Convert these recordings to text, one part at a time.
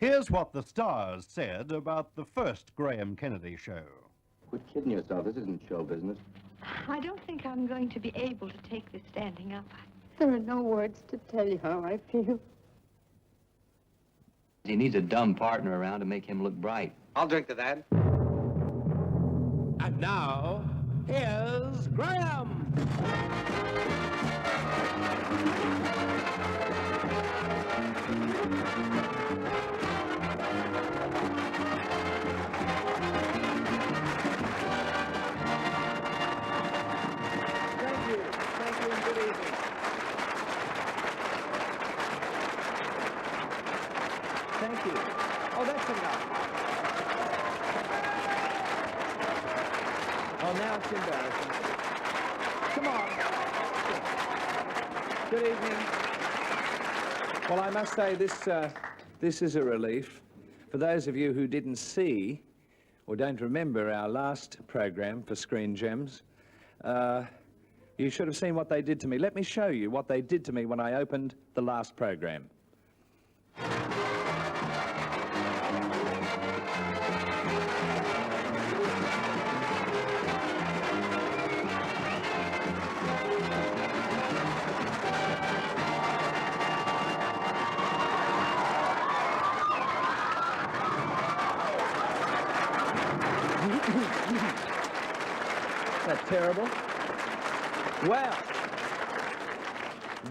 Here's what the stars said about the first Graham Kennedy show. Quit kidding yourself. This isn't show business. I don't think I'm going to be able to take this standing up. There are no words to tell you how I feel. He needs a dumb partner around to make him look bright. I'll drink to that. And now, here's Graham. Thank you and good evening. Thank you. Oh, that's enough. Oh, now it's embarrassing. Come on. Good evening. Well, I must say this is a relief. For those of you who didn't see or don't remember our last program for Screen Gems, you should have seen what they did to me. Let me show you what they did to me when I opened the last program. That's terrible. Well,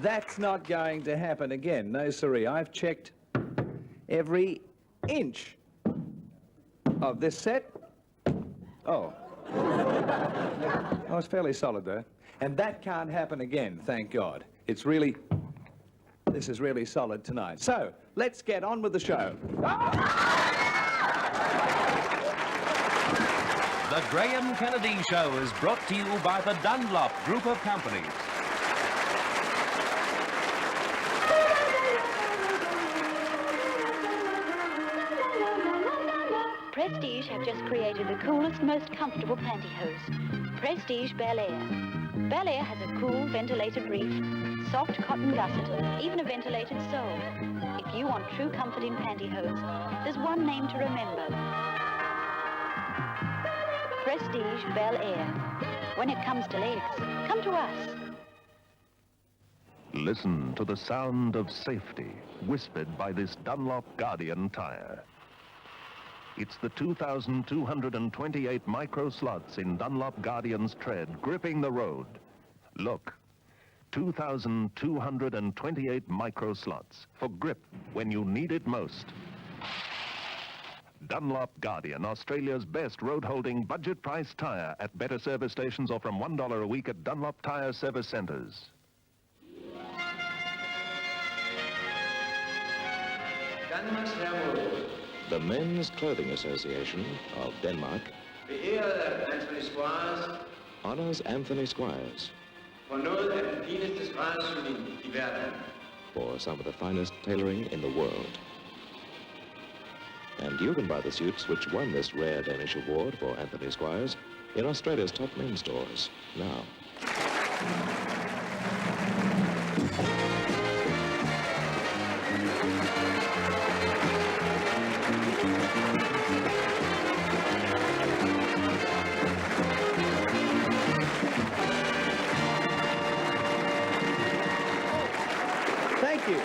that's not going to happen again. No, siree. I've checked every inch of this set. Oh. Oh, it's fairly solid, though. And that can't happen again, thank God. This is really solid tonight. So, let's get on with the show. The Graham Kennedy Show is brought to you by the Dunlop Group of Companies. Prestige have just created the coolest, most comfortable pantyhose. Prestige Bel Air. Bel Air has a cool, ventilated brief, soft cotton gusset, even a ventilated sole. If you want true comfort in pantyhose, there's one name to remember. Prestige Bel Air. When it comes to legs, come to us. Listen to the sound of safety whispered by this Dunlop Guardian tire. It's the 2,228 micro slots in Dunlop Guardian's tread gripping the road. Look, 2,228 micro slots for grip when you need it most. Dunlop Guardian, Australia's best road-holding budget-price tire at better service stations or from $1 a week at Dunlop Tire Service Centers. The Men's Clothing Association of Denmark honors Anthony Squires for some of the finest tailoring in the world. And you can buy the suits which won this rare Danish award for Anthony Squires in Australia's top men's stores now. Thank you.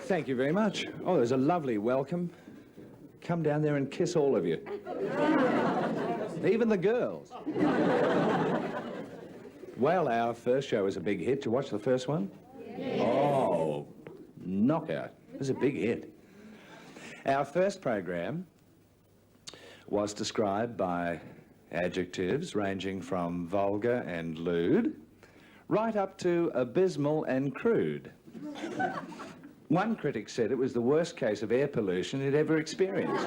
Thank you very much. Oh, there's a lovely welcome. Come down there and kiss all of you. Even the girls. Well, our first show was a big hit. Did you watch the first one? Yeah. Oh, knockout. It was a big hit. Our first program was described by adjectives ranging from vulgar and lewd right up to abysmal and crude. One critic said it was the worst case of air pollution he'd ever experienced.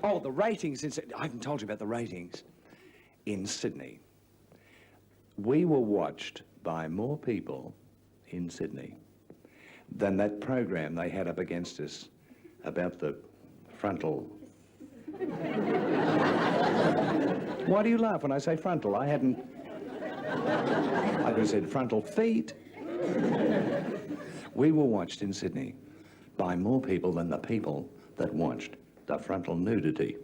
Oh, the ratings in Sydney. I haven't told you about the ratings. In Sydney, we were watched by more people in Sydney than that program they had up against us about the frontal. Why do you laugh when I say frontal? I could have said frontal feet, We were watched in Sydney by more people than the people that watched the frontal nudity,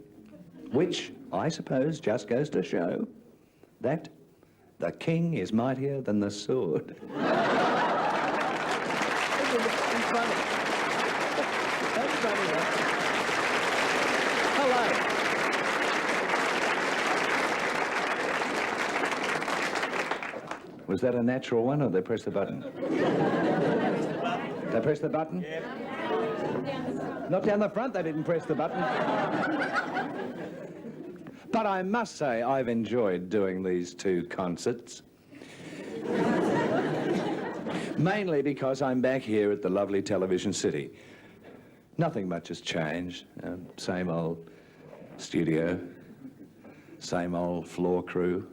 which I suppose just goes to show that the king is mightier than the sword. Hello. Was that a natural one, or they pressed the button? They pressed the button? Yeah. Not down the front, they didn't press the button. But I must say, I've enjoyed doing these two concerts. Mainly because I'm back here at the lovely Television City. Nothing much has changed. Same old studio, same old floor crew,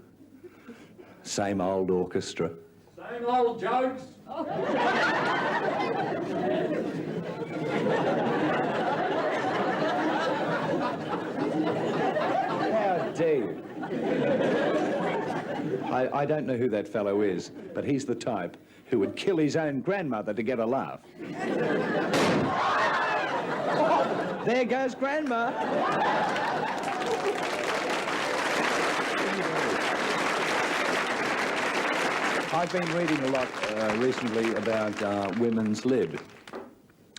same old orchestra. Same old jokes. How dare you? I don't know who that fellow is, but he's the type who would kill his own grandmother to get a laugh. Oh, there goes Grandma. I've been reading a lot recently about women's lib.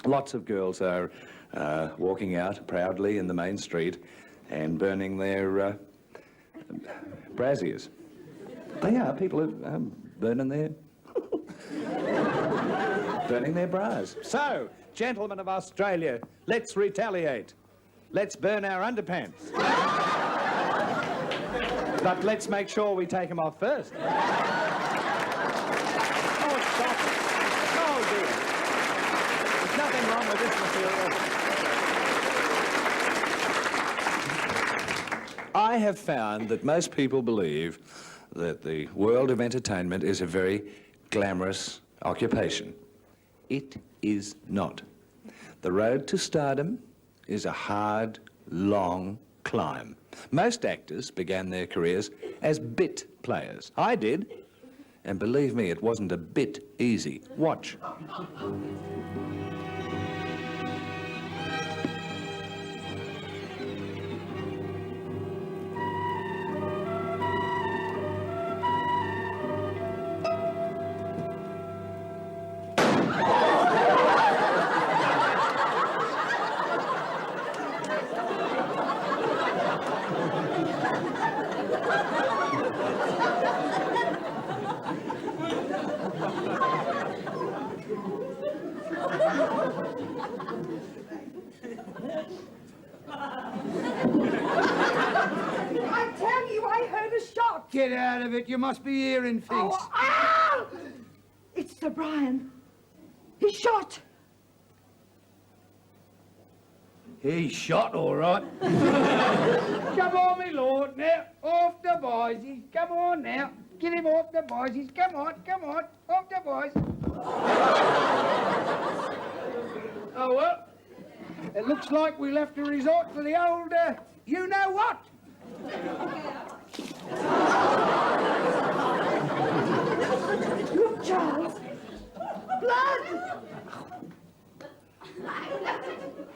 Lots of girls are walking out proudly in the main street and burning their brassiers. They are. People are burning their bras. So, gentlemen of Australia, let's retaliate. Let's burn our underpants. But let's make sure we take them off first. Oh, stop it. Oh, dear. There's nothing wrong with this material. I have found that most people believe that the world of entertainment is a very glamorous occupation. It is not. The road to stardom is a hard, long climb. Most actors began their careers as bit players. I did. And believe me, it wasn't a bit easy. Watch. I tell you, I heard a shot. Get out of it. You must be hearing things. Oh, ah! It's Sir Brian. He's shot. He's shot, all right. Come on, my lord, now. Off the boysies. Come on, now. Get him off the boysies. Come on, off the boys. Oh, well, it looks like we'll have to resort to the old, you-know-what. Look, Charles. Blood!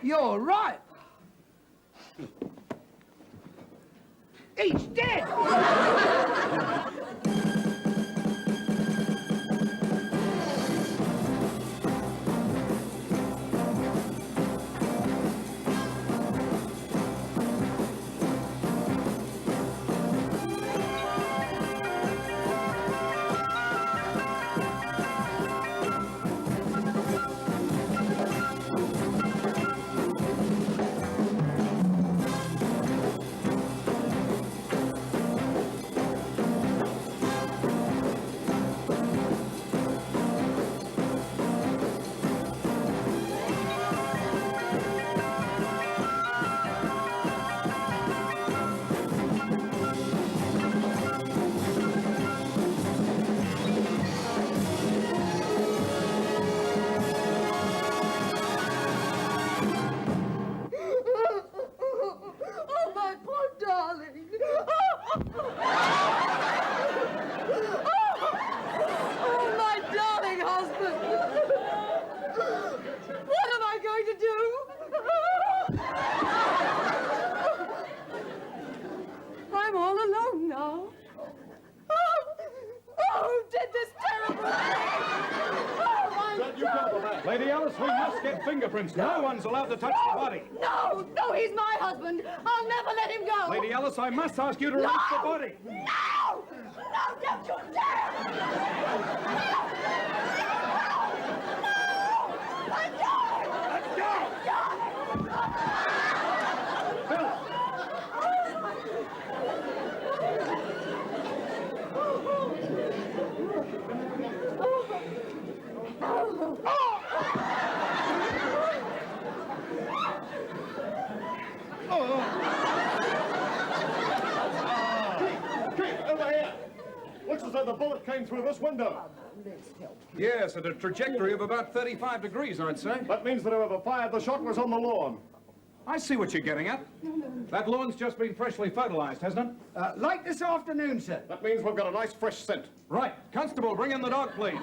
You're right. He's dead. Alice, we must get fingerprints. No one's allowed to touch the body. No, no, he's my husband. I'll never let him go. Lady Alice, I must ask you to release the body. No! No, don't you dare! Let's go! Bill! Over here! Looks as though the bullet came through this window. Yes, at a trajectory of about 35 degrees, I'd say. That means that whoever fired the shot was on the lawn. I see what you're getting at. That lawn's just been freshly fertilized, hasn't it? Like this afternoon, sir. That means we've got a nice fresh scent. Right. Constable, bring in the dog, please.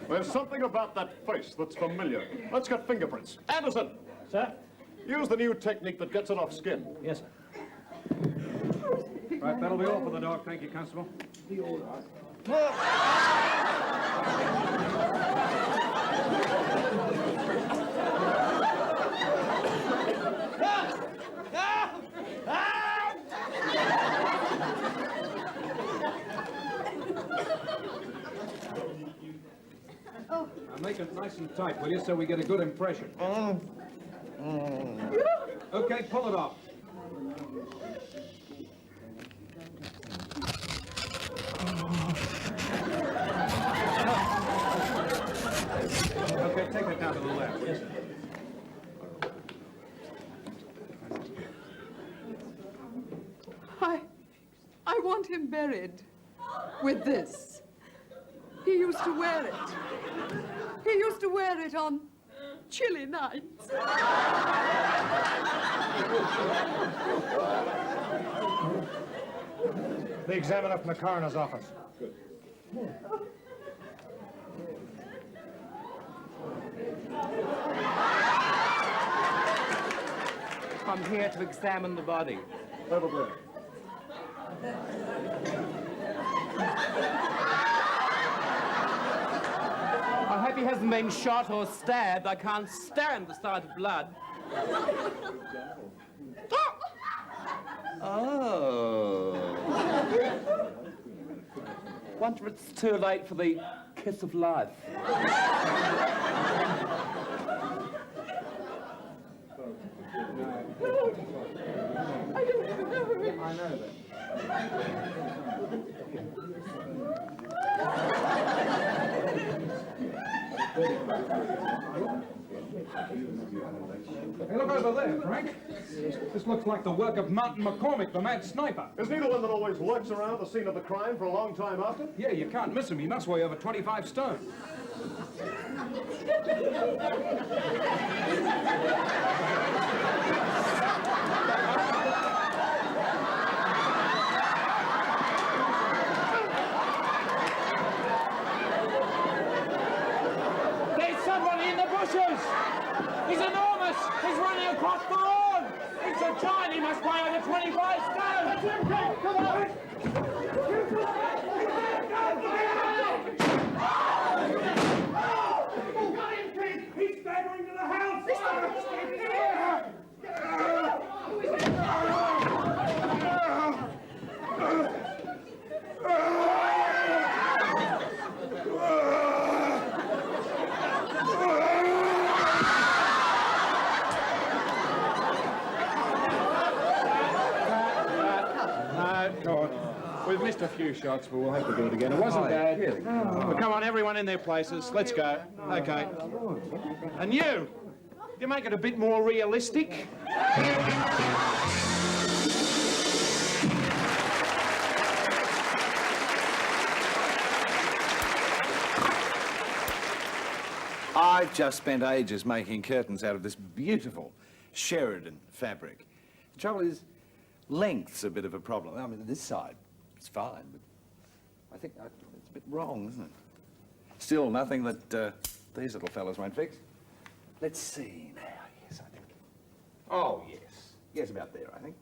There's something about that face that's familiar. Let's get fingerprints. Anderson! Sir? Use the new technique that gets it off skin. Yes, sir. Right, that'll be all for the dog. Thank you, Constable. Now make it nice and tight, will you, so we get a good impression. Okay, pull it off. Okay, take it down to the left. Yes, sir. I want him buried with this. He used to wear it. He used to wear it on chilly nights. The examiner from the coroner's office. I'm here to examine the body. Probably. I hope he hasn't been shot or stabbed. I can't stand the sight of blood. Oh. Wonder it's too late for the kiss of life. I don't even know him. I know that. Hey, look over there, Frank. This looks like the work of Martin McCormick, the mad sniper. Isn't he the one that always lurks around the scene of the crime for a long time after? Yeah, you can't miss him. He must weigh over 25 stone. There's somebody in the bushes! He's enormous! He's running across the lawn! It's a giant! He must weigh over 25 stone! Come on! He's staggering to the house! Go on. We've missed a few shots, but we'll have to do it again. It wasn't bad. But come on, everyone in their places. Let's go. Okay. And you make it a bit more realistic. I've just spent ages making curtains out of this beautiful Sheridan fabric. The trouble is, length's a bit of a problem. I mean, this side, it's fine, but I think it's a bit wrong, isn't it? Still nothing that these little fellas won't fix. Let's see now. Yes, I think. Oh, yes. Yes, about there, I think.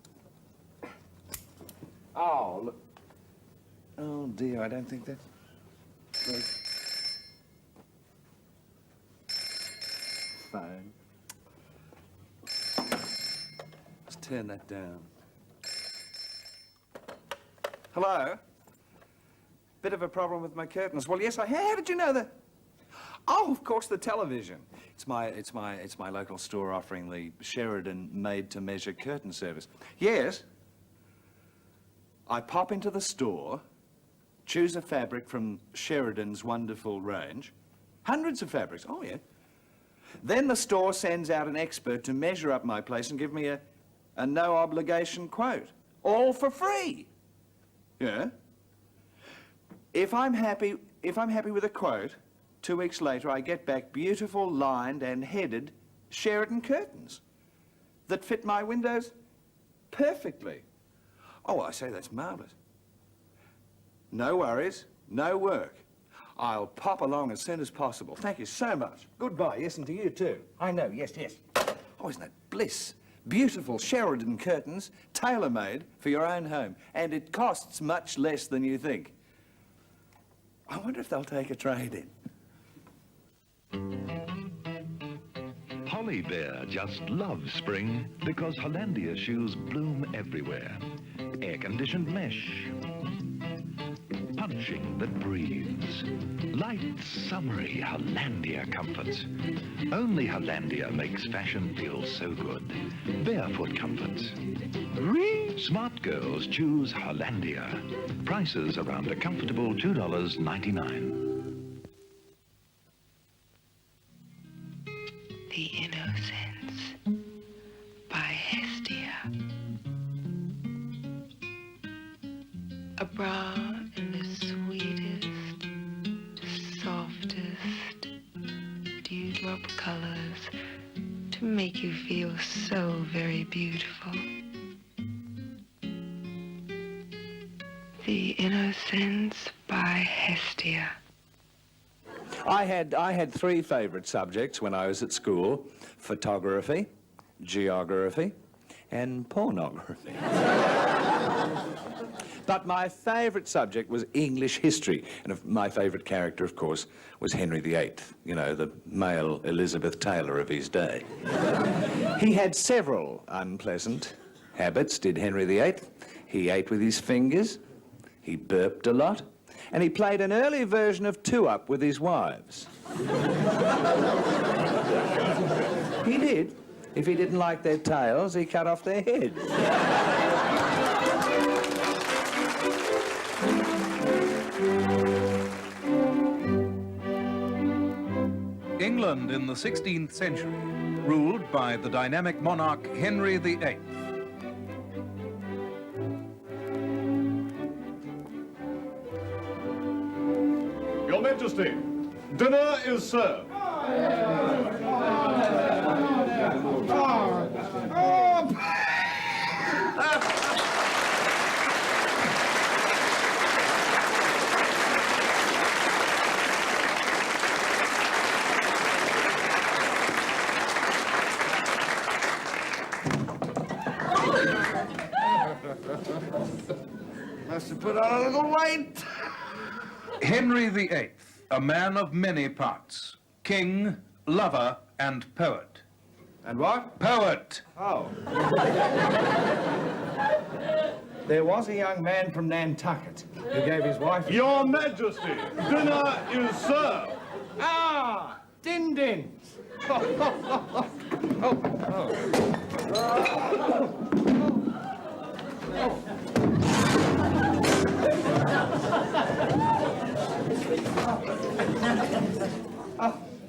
Oh, look. Oh, dear, I don't think that's... Right. Phone. Let's turn that down. Hello? Bit of a problem with my curtains. Well, yes, I have. How did you know that? Oh, of course, the television. It's my local store offering the Sheridan made-to-measure curtain service. Yes. I pop into the store, choose a fabric from Sheridan's wonderful range. Hundreds of fabrics. Oh, yeah. Then the store sends out an expert to measure up my place and give me a no-obligation quote. All for free. Yeah. If I'm happy with a quote, 2 weeks later I get back beautiful lined and headed Sheridan curtains that fit my windows perfectly. Oh, I say that's marvellous. No worries, no work. I'll pop along as soon as possible. Thank you so much. Goodbye, yes, and to you too. I know, yes, yes. Oh, isn't that bliss? Beautiful Sheridan curtains, tailor-made for your own home. And it costs much less than you think. I wonder if they'll take a trade-in. Holly Bear just loves spring because Hollandia shoes bloom everywhere. Air-conditioned mesh. Punching that breathes. Light, summery Hollandia comforts. Only Hollandia makes fashion feel so good. Barefoot comforts. Smart girls choose Hollandia. Prices around a comfortable $2.99. The Innocents by Hestia. A bra in the sweetest, softest dewdrop colors to make you feel so very beautiful. The Innocents by Hestia. I had 3 favourite subjects when I was at school: photography, geography, and pornography. But my favourite subject was English history, and my favourite character, of course, was Henry VIII, you know, the male Elizabeth Taylor of his day. He had several unpleasant habits, did Henry VIII. He ate with his fingers, he burped a lot, and he played an early version of two-up with his wives. He did. If he didn't like their tails, he cut off their heads. England in the 16th century, ruled by the dynamic monarch Henry VIII. Your Majesty, dinner is served. Must have put on a little weight. Henry VIII, a man of many parts. King, lover, and poet. And what? Poet. Oh. There was a young man from Nantucket who gave his wife... Your Majesty, dinner is served. Ah, din-dins.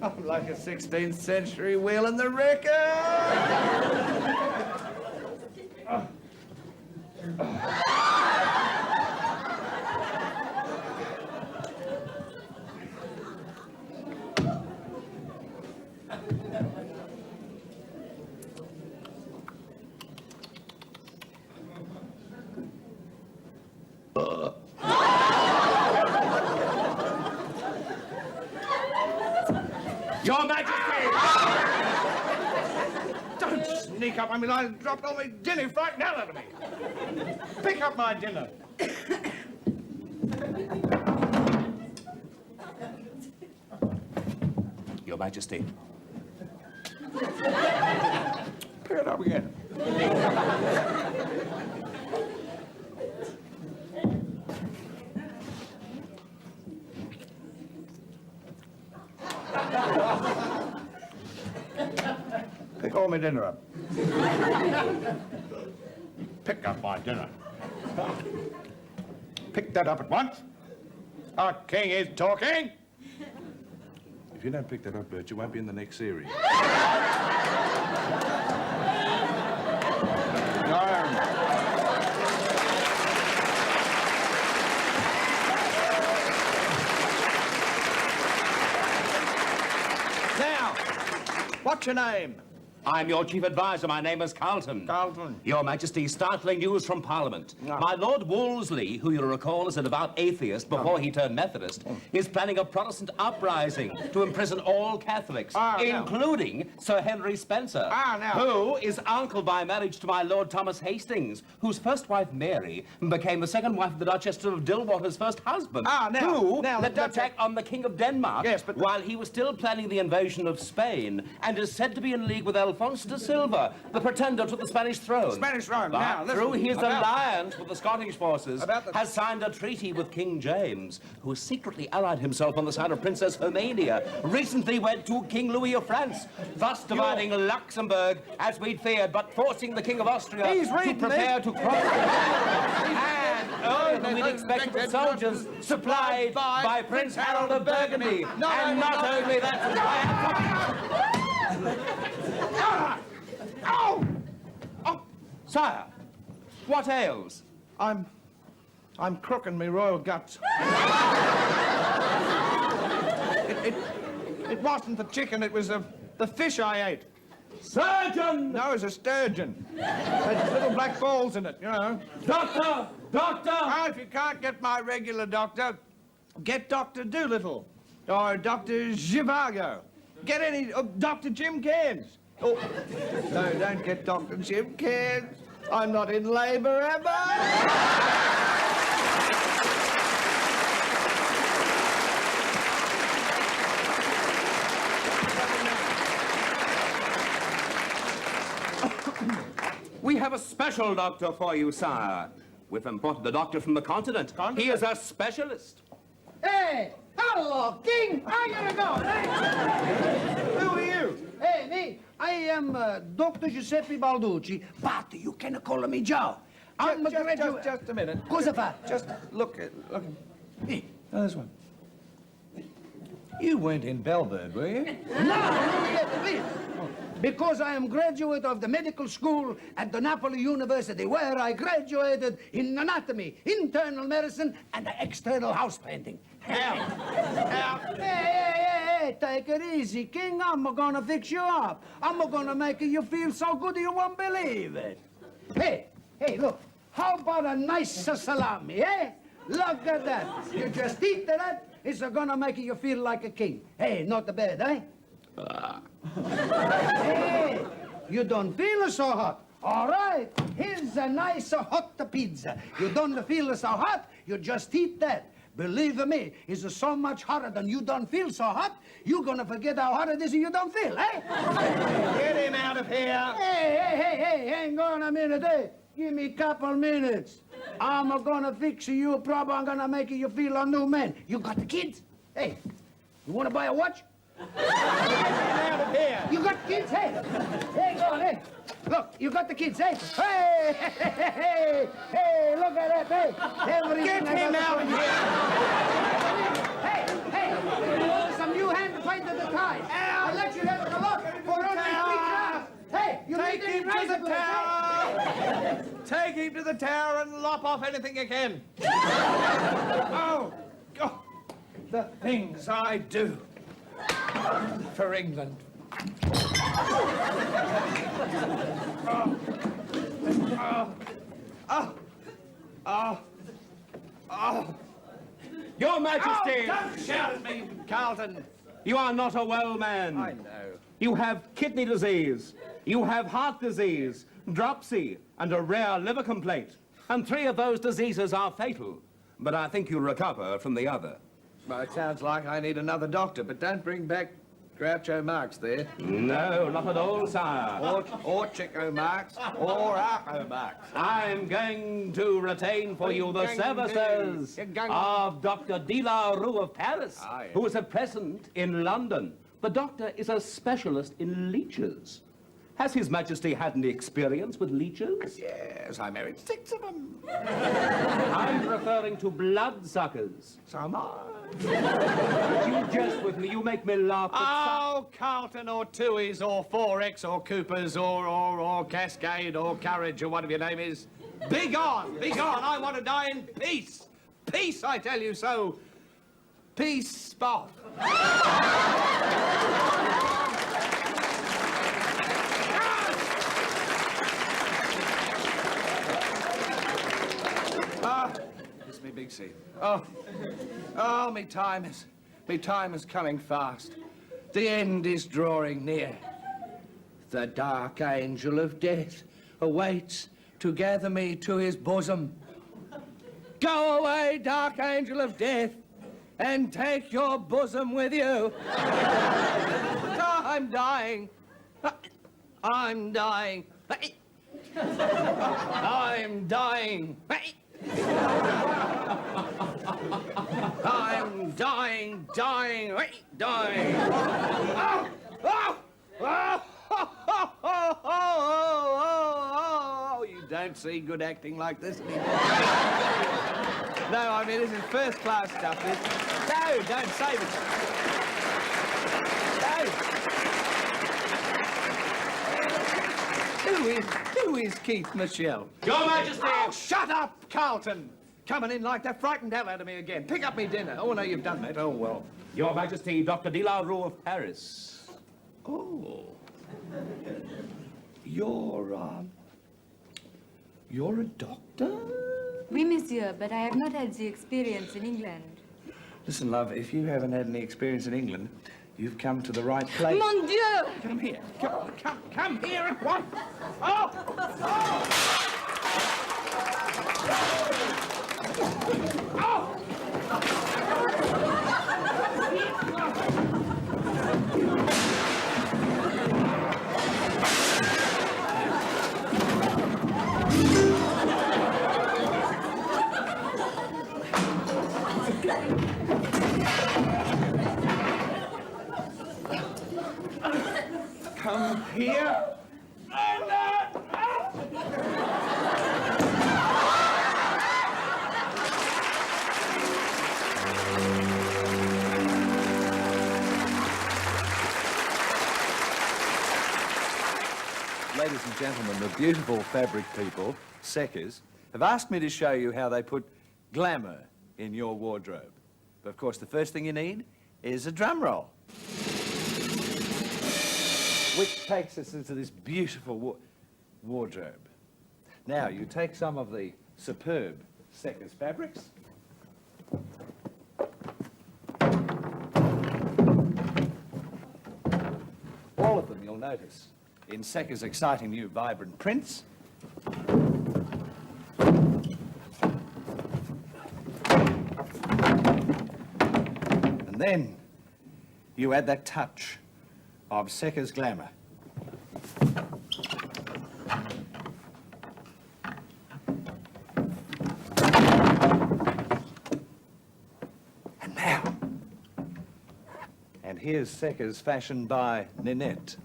I'm like a 16th century wheel in the wrecker. Your Majesty! Don't sneak up on me. I dropped all my dinner. You frightened hell out of me. Pick up my dinner. Your Majesty. Pick it up again. Pick all my dinner up. Pick up my dinner. Pick that up at once. Our king is talking. If you don't pick that up, Bert, you won't be in the next series. Now, what's your name? I'm your chief advisor. My name is Carlton. Carlton. Your Majesty, startling news from Parliament. My Lord Wolseley, who you'll recall is a devout atheist before he turned Methodist, is planning a Protestant uprising to imprison all Catholics, including Sir Henry Spencer, who is uncle by marriage to my Lord Thomas Hastings, whose first wife, Mary, became the second wife of the Duchess of Dilwater's first husband, who led an attack on the King of Denmark while he was still planning the invasion of Spain, and is said to be in league with Alfonso de Silva, the pretender to the Spanish throne. Spanish throne. But Now, listen, through his about- alliance with the Scottish forces, has signed a treaty with King James, who has secretly allied himself on the side of Princess Hermania, recently wed to King Louis of France, thus dividing Luxembourg as we'd feared, but forcing the King of Austria to prepare to cross and we'd expect the soldiers supplied by Prince Harold of Burgundy. And not only that, Oh, sire, what ails? I'm crooking me royal guts. It wasn't the chicken, it was the fish I ate. Surgeon! No, it was a sturgeon. Had little black balls in it, you know. Doctor! Doctor! Oh, if you can't get my regular doctor, get Dr. Doolittle or Dr. Zhivago. Get any, Dr. Jim Cairns. Oh, no, don't get Dr. Jim Cairns. I'm not in labor, am I? We have a special doctor for you, sire. We've imported a doctor from the continent. He is a specialist. Hey, hello, King. How you going? Hey? Who are you? Hey, me. I am Dr. Giuseppe Balducci, but you can call me Joe. I'm a graduate. Just a minute. Cosa fa? Just look. Hey, this one. You weren't in Bellbird, were you? No, because I am graduate of the medical school at the Napoli University, where I graduated in anatomy, internal medicine, and external house painting. Hey, take it easy, King. I'm gonna fix you up. I'm gonna make you feel so good you won't believe it. Hey, look. How about a nice salami, eh? Look at that. You just eat that. It's gonna make you feel like a king. Hey, not bad, eh? Hey, you don't feel so hot. All right, here's a nice hot pizza. You don't feel so hot, you just eat that. Believe me, it's so much hotter than you don't feel so hot, you're gonna forget how hot it is and you don't feel, eh? Get him out of here. Hey, hang on a minute, eh? Give me a couple minutes. I'm gonna fix you problem. I'm gonna make you feel a new man. You got the kids? Hey, you wanna buy a watch? Get out of here. You got kids, hey? Hang on, hey. Look, you got the kids, hey? Hey, look at that, hey. Get him out of here. Hey, some new hand painted the tie. I'll let you have a look for only 3 crowns. Hey, you Take him to the tower. Take him to the tower and lop off anything you can. Oh, God. The things I do for England. Your Majesty! Oh, don't shout at me, Carlton. You are not a well man. I know. You have kidney disease. You have heart disease, dropsy, and a rare liver complaint. And 3 of those diseases are fatal. But I think you'll recover from the other. Well, it sounds like I need another doctor, but don't bring back Groucho Marx there. No, not at all, sire. Or Chico Marx, or Arco Marx. I'm going to retain for you the services of Dr. De La Rue of Paris, who is at present in London. The doctor is a specialist in leeches. Has His Majesty had any experience with leeches? Yes, I married 6 of them. I'm referring to bloodsuckers. So am I. You jest with me, you make me laugh. Oh, Carlton or Tui's or 4X or Cooper's or Cascade or Courage or whatever your name is. Be gone, be gone. I want to die in peace. Peace, I tell you so. Peace, Bob. This is me big seat. Oh, me time is coming fast. The end is drawing near. The dark angel of death awaits to gather me to his bosom. Go away, dark angel of death, and take your bosom with you. I'm dying. I'm dying. I'm dying. I'm dying, dying, dying. Oh, oh, oh, oh, oh, oh, you don't see good acting like this anymore. No, I mean, this is first-class stuff. No, don't save it. No. Who is Keith Michelle? Your Majesty! Oh, shut up, Carlton! Coming in like that frightened hell out of me again. Pick up me dinner. Oh, no, you've done that. Oh, well. Your Majesty, Dr. De La Rue of Paris. Oh. You're a doctor? Oui, monsieur, but I have not had the experience in England. Listen, love, if you haven't had any experience in England, you've come to the right place. Mon Dieu! Come here. Come here at once. Oh! Oh! Come here. Ladies and gentlemen, the beautiful fabric people, Seckers, have asked me to show you how they put glamour in your wardrobe. But of course, the first thing you need is a drum roll. Which takes us into this beautiful wardrobe. Now, you take some of the superb Seckers fabrics. All of them, you'll notice, in Seckers' exciting new vibrant prints. And then you add that touch of Seckers glamour. And now, and here's Seckers fashioned by Ninette.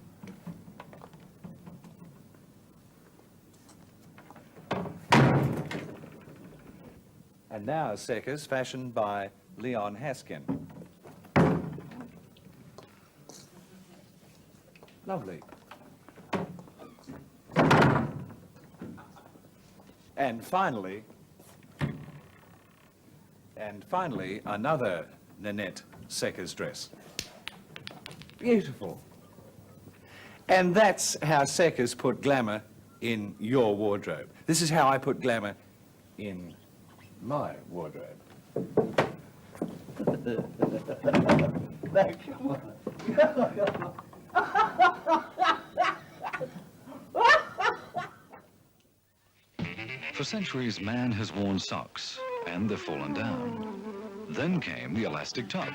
And now Seckers fashioned by Leon Haskin. Lovely. And finally, another Ninette Seckers dress. Beautiful. And that's how Seckers put glamour in your wardrobe. This is how I put glamour in my wardrobe. For centuries, man has worn socks, and they've fallen down. Then came the elastic top.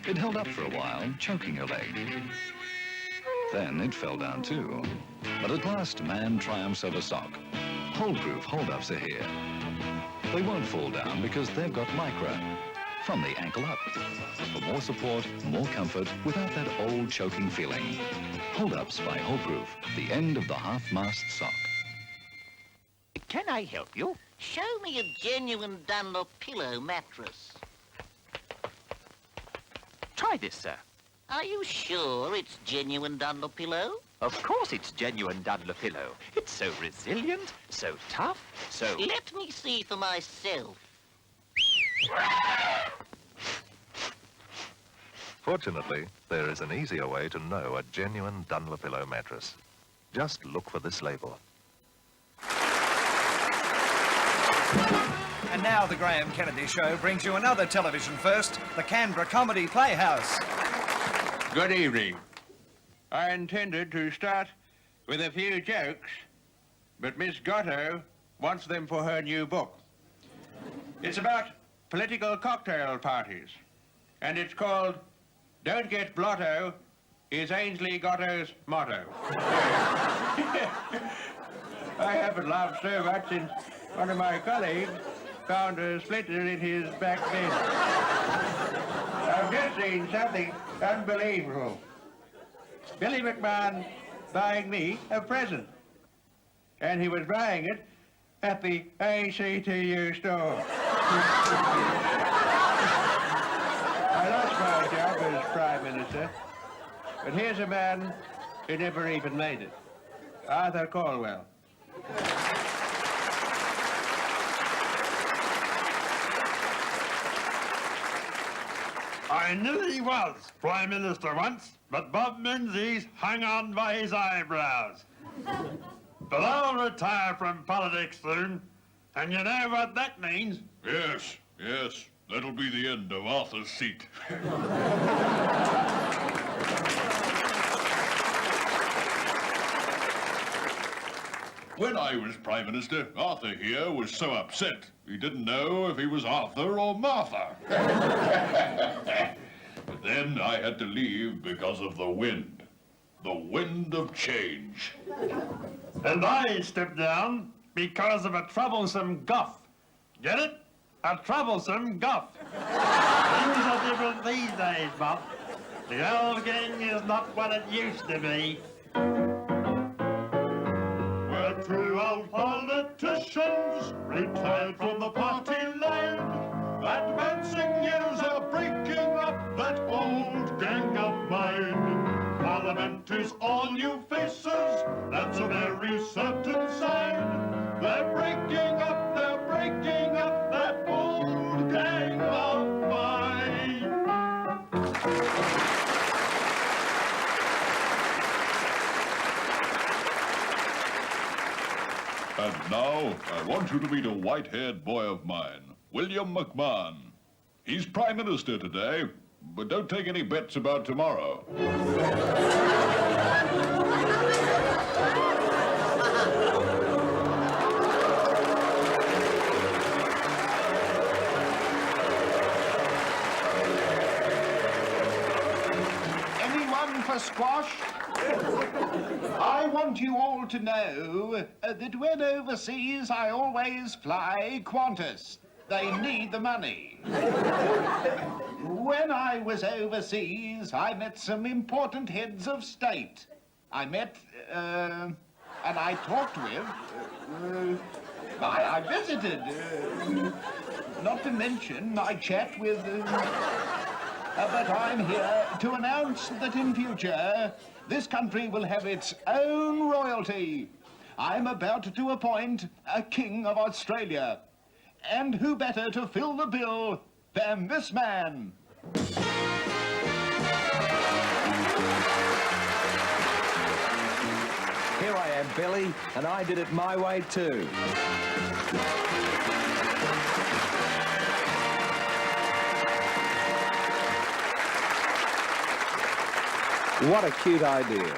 It held up for a while, choking your leg. Then it fell down too. But at last, man triumphs over sock. Hold-proof hold-ups are here. They won't fall down because they've got Lycra. From the ankle up. For more support, more comfort, without that old choking feeling. Hold-ups by Hold-proof, the end of the half-mast sock. Can I help you? Show me a genuine Dunlop pillow mattress. Try this, sir. Are you sure it's genuine Dunlop pillow? Of course it's genuine Dunlop pillow. It's so resilient, so tough, so... Let me see for myself. Fortunately, there is an easier way to know a genuine Dunlopillow mattress. Just look for this label. And now the Graham Kennedy Show brings you another television first, the Canberra Comedy Playhouse. Good evening. I intended to start with a few jokes, but Miss Gotto wants them for her new book. It's about political cocktail parties, and it's called Don't Get Blotto is Ainsley Gotto's motto. I haven't laughed so much since one of my colleagues found a splinter in his back bed. I've just seen something unbelievable. Billy McMahon buying me a present. And he was buying it at the ACTU store. I lost my job as Prime Minister, but here's a man who never even made it. Arthur Calwell. I knew he was Prime Minister once, but Bob Menzies hung on by his eyebrows. But I'll retire from politics soon, and you know what that means? Yes, yes, that'll be the end of Arthur's seat. When I was Prime Minister, Arthur here was so upset he didn't know if he was Arthur or Martha. But then I had to leave because of the wind of change. And I stepped down because of a troublesome guff. Get it? A troublesome guff. Things are different these days, Bob. The old gang is not what it used to be. We're through old politicians, retired from the party land. Advancing years are breaking up that old gang of mine. Parliament is all new faces, that's a very certain sign. They're breaking up that old gang of mine. And now, I want you to meet a white-haired boy of mine, William McMahon. He's Prime Minister today, but don't take any bets about tomorrow. Anyone for squash? I want you all to know that when overseas I always fly Qantas. They need the money. When I was overseas, I met some important heads of state. I met, and I talked with, I visited, not to mention I chat with, but I'm here to announce that in future, this country will have its own royalty. I'm about to appoint a King of Australia. And who better to fill the bill than this man? Here I am, Billy, and I did it my way too. What a cute idea.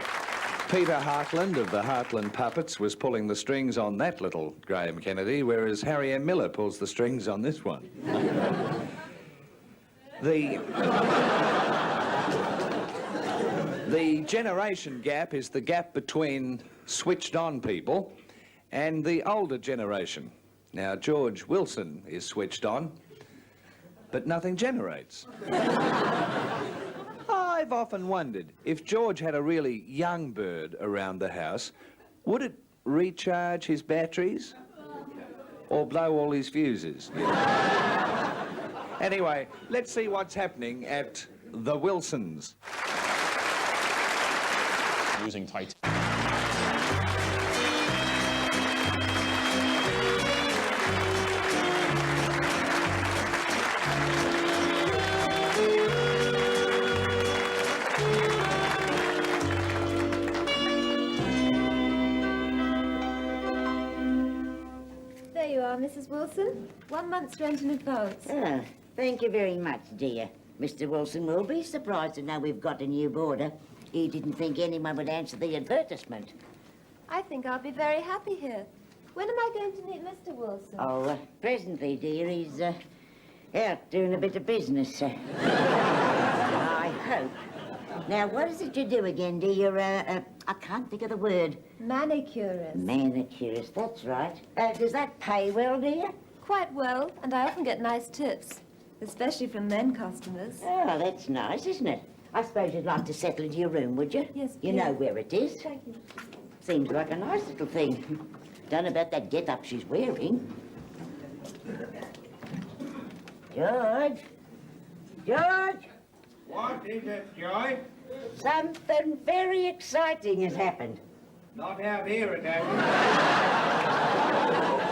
Peter Hartland of the Hartland Puppets was pulling the strings on that little Graham Kennedy, whereas Harry M. Miller pulls the strings on this one. The generation gap is the gap between switched-on people and the older generation. Now, George Wilson is switched on, but nothing generates. I've often wondered, if George had a really young bird around the house, would it recharge his batteries or blow all his fuses? Anyway, let's see what's happening at the Wilsons. Using Titan. There you are, Mrs. Wilson. 1 month's rent in advance. Ah, thank you very much, dear. Mr. Wilson will be surprised to know we've got a new boarder. He didn't think anyone would answer the advertisement. I think I'll be very happy here. When am I going to meet Mr. Wilson? Oh, presently, dear, he's out doing a bit of business. I hope. Now, what is it you do again, dear? You're, I can't think of the word. Manicurist. Manicurist, that's right. Does that pay well, dear? Quite well, and I often get nice tips, especially from men customers. Oh, that's nice, isn't it? I suppose you'd like to settle into your room, would you? Yes, You please. know where it is. Thank you. Seems like a nice little thing. Don't know about that get-up she's wearing. George? George? What is it, Joy? Something very exciting has happened. Not out here, it hasn't.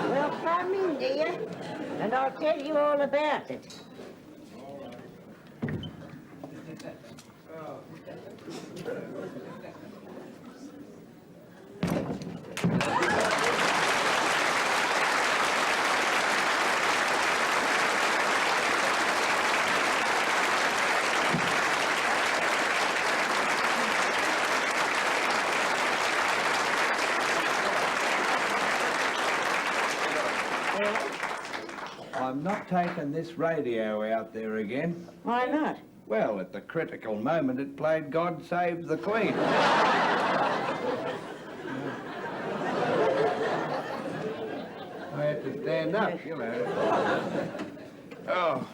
Well, come in, dear, and I'll tell you all about it. I'm not taking this radio out there again. Why not? Well, at the critical moment, it played God Save the Queen. I had to stand up, you know. Oh.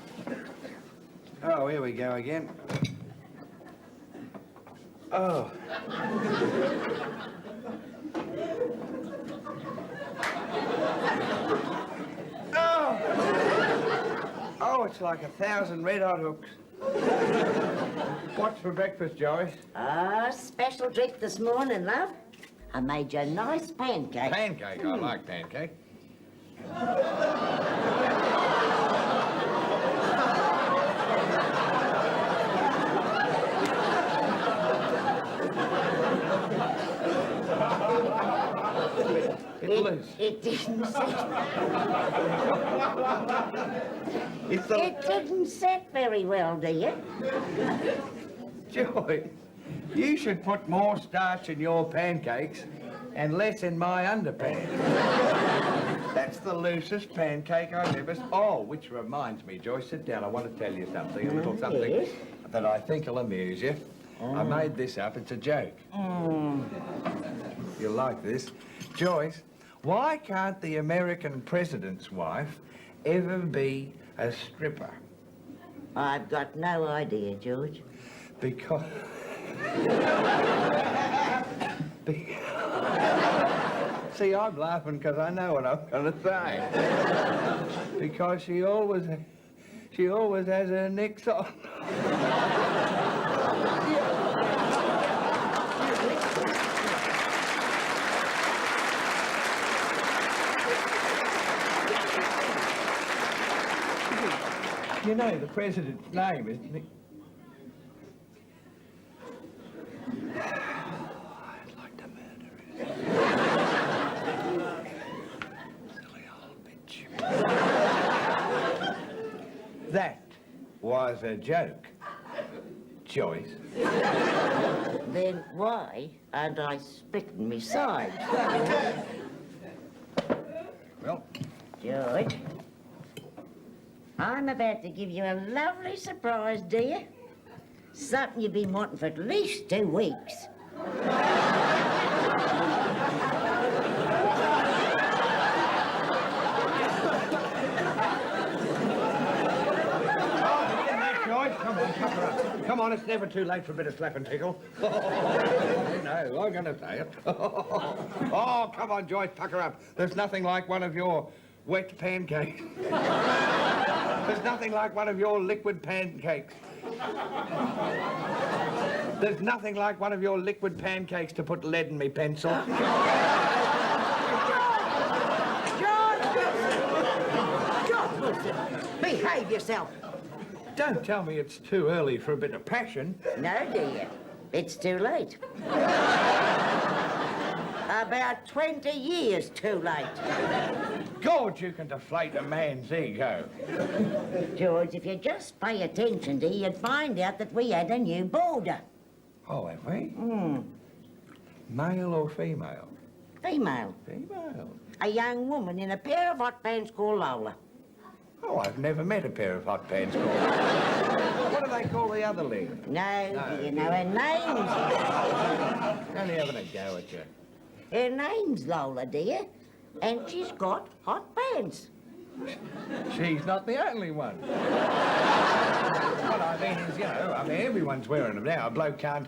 Oh, here we go again. Oh. Oh, it's like 1,000 red-hot hooks. What's for breakfast, Joyce? Ah, special treat this morning, love. I made you a nice pancake. Pancake? I like pancake. It didn't set. It didn't set very well, do you? Joy, you should put more starch in your pancakes and less in my underpants. That's the loosest pancake I've ever... Oh, which reminds me, Joyce, sit down. I want to tell you something, a little something Yes? that I think will amuse you. I made this up. It's a joke. You'll like this. Joyce, why can't the American president's wife ever be a stripper? I've got no idea, George. Because... See, I'm laughing because I know what I'm going to say. Because she always has her nicks on. You know the president's name, isn't it? I'd like to murder her. Silly old bitch. That was a joke. Joyce. Then why aren't I splitting me sides? Well, George, I'm about to give you a lovely surprise, dear. Something you've been wanting for at least 2 weeks. Come on, it's never too late for a bit of slap and tickle. No, I'm going to say it. Oh, come on, Joyce, pucker up. There's nothing like one of your wet pancakes. There's nothing like one of your liquid pancakes. There's nothing like one of your liquid pancakes to put lead in me pencil. George Wilson, behave yourself. Don't tell me it's too early for a bit of passion. No, dear. It's too late. About 20 years too late. God, you can deflate a man's ego. George, if you just pay attention, dear, you'd find out that we had a new boarder. Oh, have we? Hmm. Male or female? Female. Female. A young woman in a pair of hot pants called Lola. Oh, I've never met a pair of hot pants called. What do they call the other lady? No, do you know her name? Only having a go at you. Her name's Lola, dear, and she's got hot pants. She's not the only one. What I mean is, you know, everyone's wearing them now. A bloke can't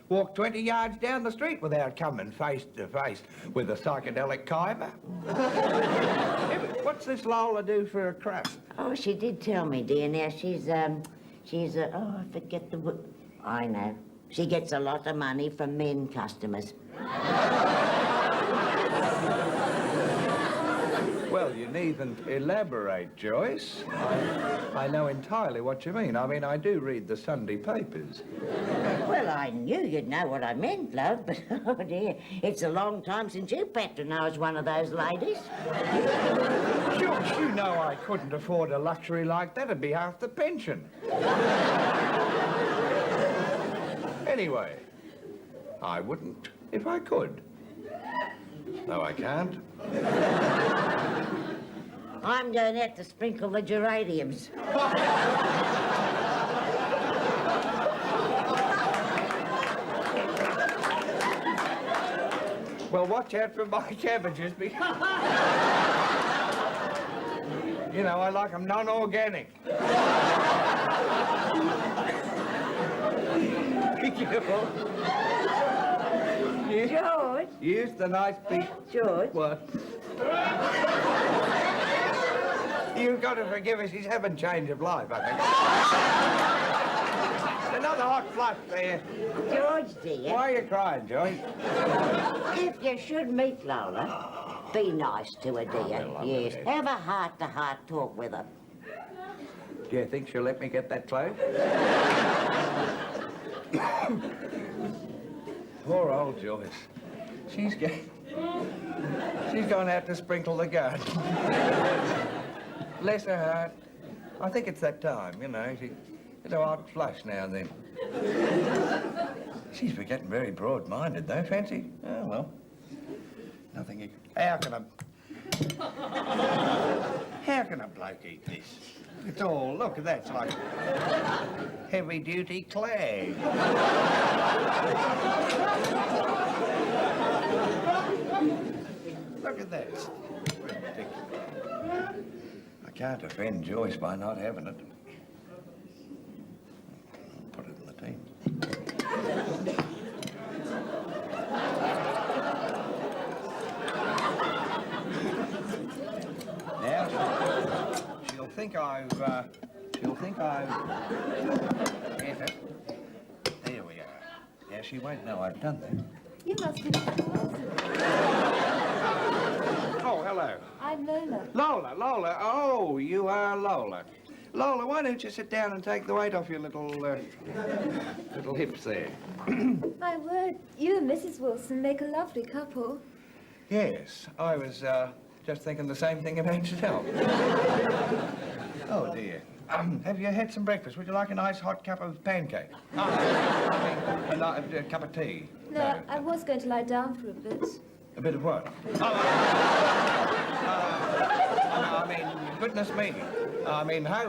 walk 20 yards down the street without coming face to face with a psychedelic Khyber. What's this Lola do for a crust? Oh, she did tell me, dear. Now, she's oh, I forget the word. I know. She gets a lot of money from men customers. Well, you needn't elaborate, Joyce. I know entirely what you mean. I mean, I do read the Sunday papers. Well, I knew you'd know what I meant, love, but, oh, dear, it's a long time since you patronised one of those ladies. Joyce, you know I couldn't afford a luxury like that. It'd be half the pension. Anyway, I wouldn't if I could. No, I can't. I'm going out to sprinkle the geraniums. Well, watch out for my cabbages, because... You know, I like them non-organic. Be careful. George? Use the nice piece. George? What? You've got to forgive us. He's having change of life, I think. Another hot flush there. George, dear. Why are you crying, Joyce? If you should meet Lola, be nice to her, dear. Yes, have a heart-to-heart talk with her. Do you think she'll let me get that close? Poor old Joyce. She's gone out to sprinkle the garden. Bless her heart. I think it's that time, you know. She gets a hot flush now and then. She's getting very broad-minded, though, fancy. Oh, well. Nothing... How can a bloke eat this? It's all... Look at that. It's like heavy-duty clay. Look at that. It's ridiculous. I can't offend Joyce by not having it. I'll put it in the team. Now, she'll think I've... Get it. There we are. Now, she won't know I've done that. You must be Mr. Wilson. Oh, hello. I'm Lola. Lola. Oh, you are Lola. Lola, why don't you sit down and take the weight off your little hips there? My word, you and Mrs. Wilson make a lovely couple. Yes, I was just thinking the same thing about yourself. Oh, dear. Have you had some breakfast? Would you like a nice hot cup of pancake? A cup of tea? No, I was going to lie down for a bit. A bit of what? I mean, goodness me. I mean, how?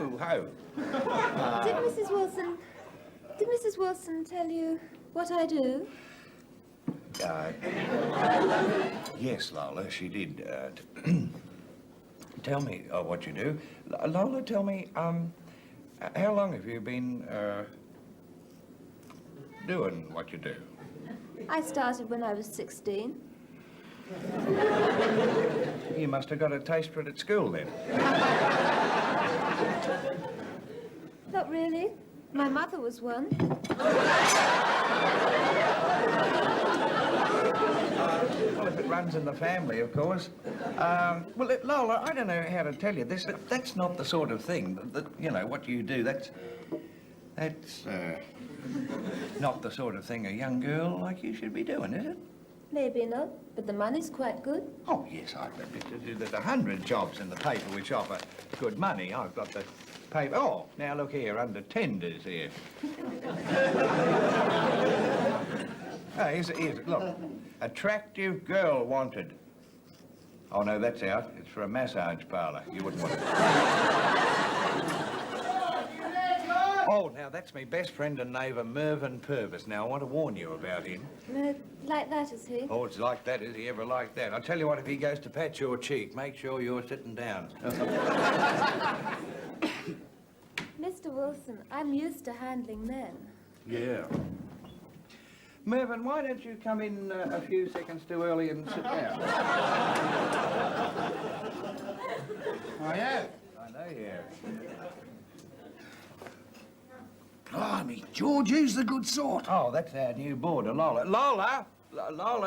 Did Mrs. Wilson tell you what I do? Yes, Lola, she did. Tell me what you do. Lola, tell me, how long have you been doing what you do? I started when I was 16. You must have got a taste for it at school, then. Not really. My mother was one. Well, if it runs in the family, of course. Well, Lola, I don't know how to tell you this, but that's not the sort of thing that you know, what you do, that's not the sort of thing a young girl like you should be doing, is it? Maybe not, but the money's quite good. Oh, yes, there's 100 jobs in the paper which offer good money. I've got the paper. Oh, now look here, under tenders here. Oh, here's it. Look, attractive girl wanted. Oh, no, that's out. It's for a massage parlour. You wouldn't want it. Oh, now, that's my best friend and neighbour, Mervyn Purvis. Now, I want to warn you about him. Like that, is he? Oh, it's like that. Is he ever like that? I'll tell you what, if he goes to pat your cheek, make sure you're sitting down. Mr. Wilson, I'm used to handling men. Yeah. Mervyn, why don't you come in a few seconds too early and sit down? Oh, yeah? I know you have. Blimey, George, he's the good sort. Oh, that's our new boarder, Lola. Lola,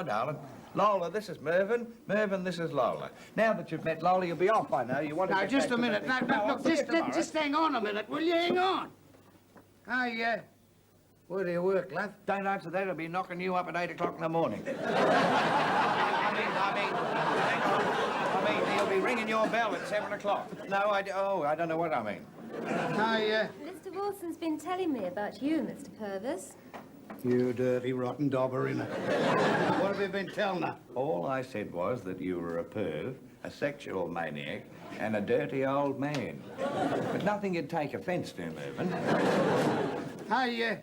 darling. Lola, this is Mervyn. Mervyn, this is Lola. Now that you've met Lola, you'll be off by now. You want to Now, get just back a to minute. the- No, I'll see you tomorrow. just hang on a minute, will you? Hang on. Oh, yeah. Where do you work, lad? Don't answer that. I'll be knocking you up at 8 o'clock in the morning. I mean, he'll be ringing your bell at 7 o'clock. No, I don't know what I mean. Oh, yeah. Mr. Wilson's been telling me about you, Mr. Purvis. You dirty, rotten dauber, innit? What have you been telling her? All I said was that you were a perv, a sexual maniac, and a dirty old man. But nothing you'd take offence to, Mervyn. Oh, yeah.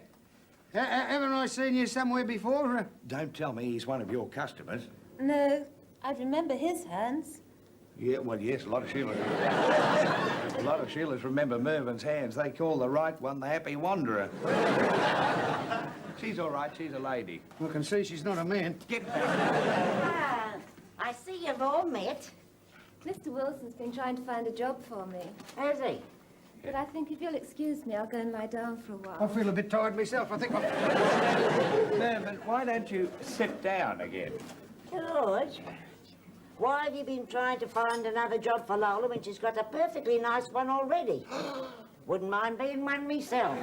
Haven't I seen you somewhere before? Don't tell me he's one of your customers. No, I remember his hands. Yeah, well, yes, a lot of Sheilas remember Mervyn's hands. They call the right one the Happy Wanderer. She's all right. She's a lady. I can see she's not a man. Get back. Ah, I see you've all met. Mr. Wilson's been trying to find a job for me. Has he? But I think if you'll excuse me, I'll go and lie down for a while. I feel a bit tired myself. I think I'm... Mervyn, why don't you sit down again? George, why have you been trying to find another job for Lola when she's got a perfectly nice one already? Wouldn't mind being one myself.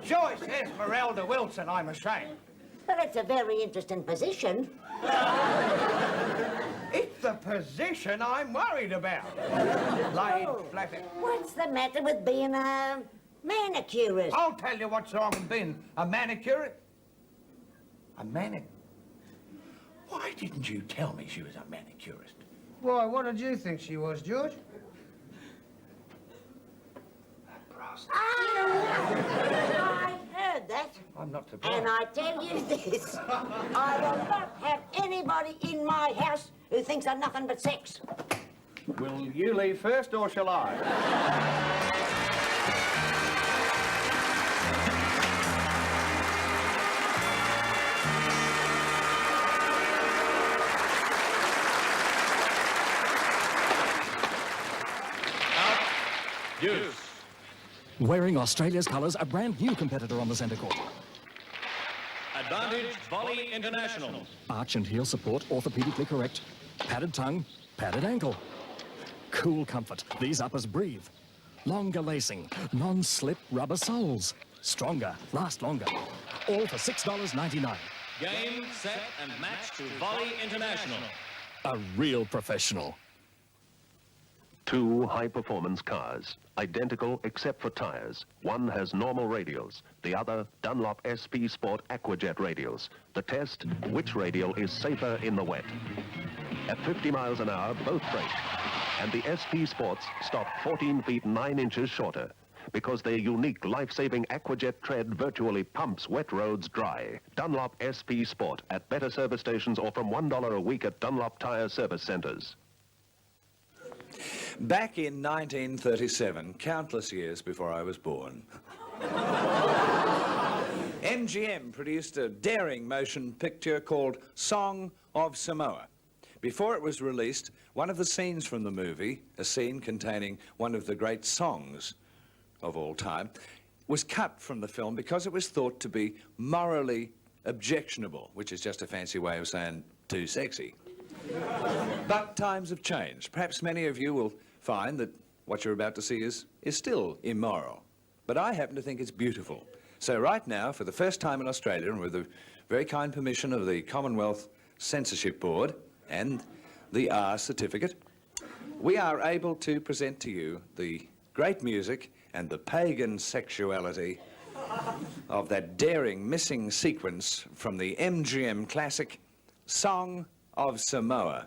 Joyce says Merelda Wilson, I'm ashamed. Well, it's a very interesting position. It's the position I'm worried about. Laid flat. What's the matter with being a manicurist? I'll tell you what's wrong with being a manicurist. A manicurist? Why didn't you tell me she was a manicurist? Why, what did you think she was, George? I heard that. I'm not surprised. And I tell you this, I will not have anybody in my house who thinks of nothing but sex. Will you leave first or shall I? Deuce. Wearing Australia's colours, a brand new competitor on the centre court. Advantage Volley International. Arch and heel support, orthopaedically correct. Padded tongue, padded ankle. Cool comfort, these uppers breathe. Longer lacing, non-slip rubber soles. Stronger, last longer. All for $6.99. Game, set, and match to Volley International. A real professional. Two high-performance cars, identical except for tires. One has normal radials, the other Dunlop SP Sport Aquajet radials. The test, which radial is safer in the wet. At 50 miles an hour, both brake, and the SP Sports stop 14 feet 9 inches shorter because their unique life-saving Aquajet tread virtually pumps wet roads dry. Dunlop SP Sport at better service stations or from $1 a week at Dunlop Tire Service Centers. Back in 1937, countless years before I was born, MGM produced a daring motion picture called Song of Samoa. Before it was released, one of the scenes from the movie, a scene containing one of the great songs of all time, was cut from the film because it was thought to be morally objectionable, which is just a fancy way of saying too sexy. But times have changed. Perhaps many of you will find that what you're about to see is still immoral. But I happen to think it's beautiful. So right now, for the first time in Australia, and with the very kind permission of the Commonwealth Censorship Board and the R certificate, we are able to present to you the great music and the pagan sexuality of that daring missing sequence from the MGM classic Song of Samoa.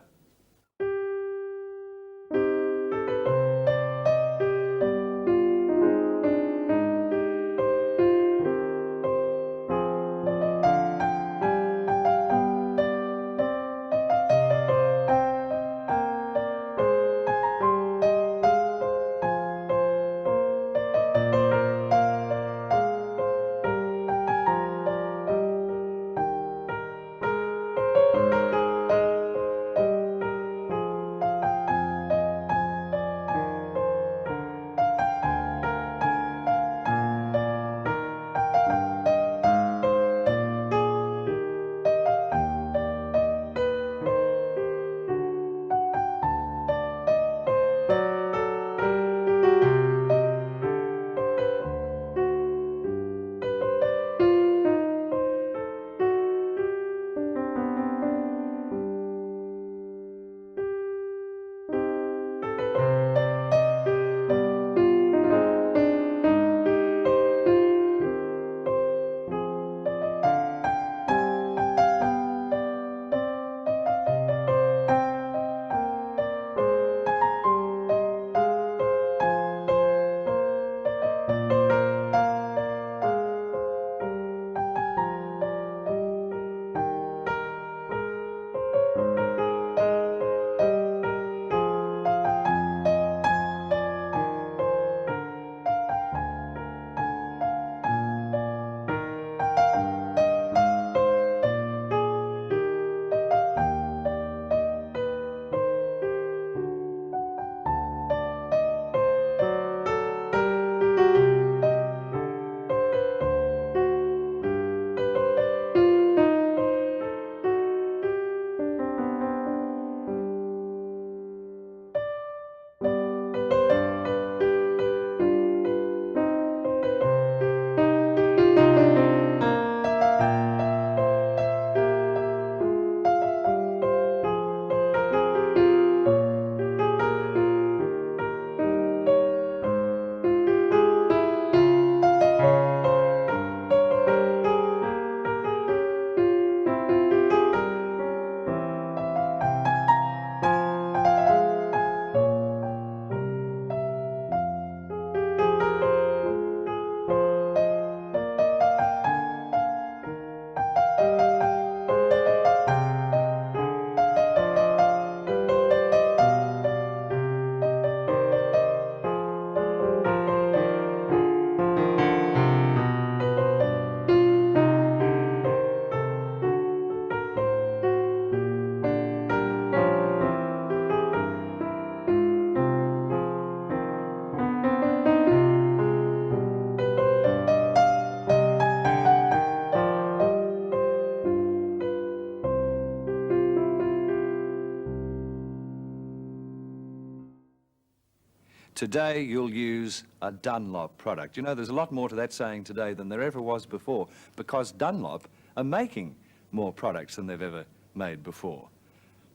Today you'll use a Dunlop product. You know, there's a lot more to that saying today than there ever was before, because Dunlop are making more products than they've ever made before.